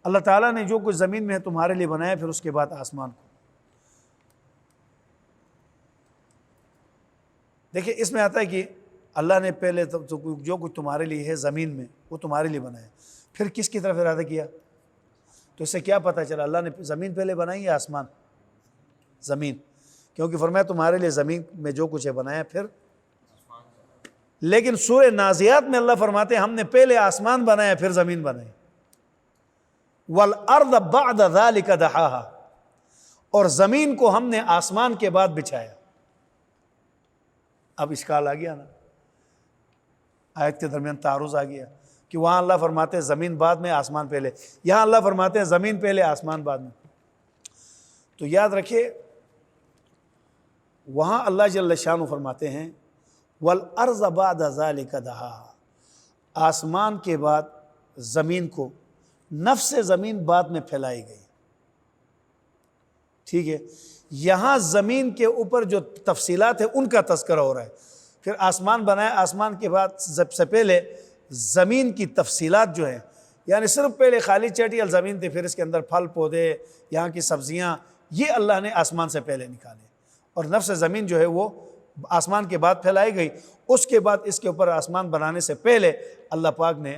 اللہ تعالیٰ نے جو کچھ زمین میں ہے تمہارے لیے بنایا، پھر اس کے بعد آسمان کو. دیکھیں اس میں آتا ہے کہ اللہ نے پہلے تو جو کچھ تمہارے لیے ہے زمین میں وہ تمہارے لیے بنایا، پھر کس کی طرف ارادہ کیا؟ تو اس سے کیا پتہ چلا اللہ نے زمین پہلے بنائی یا آسمان؟ زمین، کیونکہ فرمایا تمہارے لیے زمین میں جو کچھ ہے بنایا پھر. لیکن سورہ نازعات میں اللہ فرماتے ہیں ہم نے پہلے آسمان بنایا پھر زمین بنائی. وَالْأَرْضَ بَعْدَ ذَلِكَ دَحَاهَا، اور زمین کو ہم نے آسمان کے بعد بچھایا. اب اشکال آ گیا نا، آیت کے درمیان تعارض آ گیا کہ وہاں اللہ فرماتے ہیں زمین بعد میں آسمان پہلے، یہاں اللہ فرماتے ہیں زمین پہلے آسمان بعد میں. تو یاد رکھیے وہاں اللہ جل شانہ فرماتے ہیں وَالْأَرْضَ بَعْدَ ذَلِكَ دَحَاهَا، آسمان کے بعد زمین کو، نفس زمین بعد میں پھیلائی گئی. ٹھیک ہے، یہاں زمین کے اوپر جو تفصیلات ہیں ان کا تذکرہ ہو رہا ہے. پھر آسمان بنایا، آسمان کے بعد سب سے پہلے زمین کی تفصیلات جو ہیں، یعنی صرف پہلے خالی چٹیل زمین تھی، پھر اس کے اندر پھل پودے، یہاں کی سبزیاں، یہ اللہ نے آسمان سے پہلے نکالے، اور نفس زمین جو ہے وہ آسمان کے بعد پھیلائی گئی. اس کے بعد اس کے اوپر آسمان بنانے سے پہلے اللہ پاک نے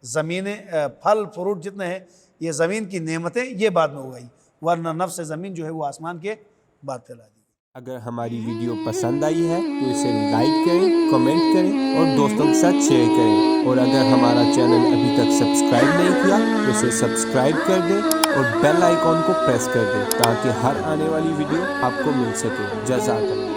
زمینیں، پھل فروٹ جتنے ہیں، یہ زمین کی نعمتیں یہ بعد میں ہو گئی، ورنہ نفس زمین جو ہے وہ آسمان کے بعد پھیلا دی. اگر ہماری ویڈیو پسند آئی ہے تو اسے لائک کریں، کمنٹ کریں اور دوستوں کے ساتھ شیئر کریں. اور اگر ہمارا چینل ابھی تک سبسکرائب نہیں کیا تو اسے سبسکرائب کر دیں اور بیل آئیکن کو پریس کر دیں تاکہ ہر آنے والی ویڈیو آپ کو مل سکے. جزاک اللہ.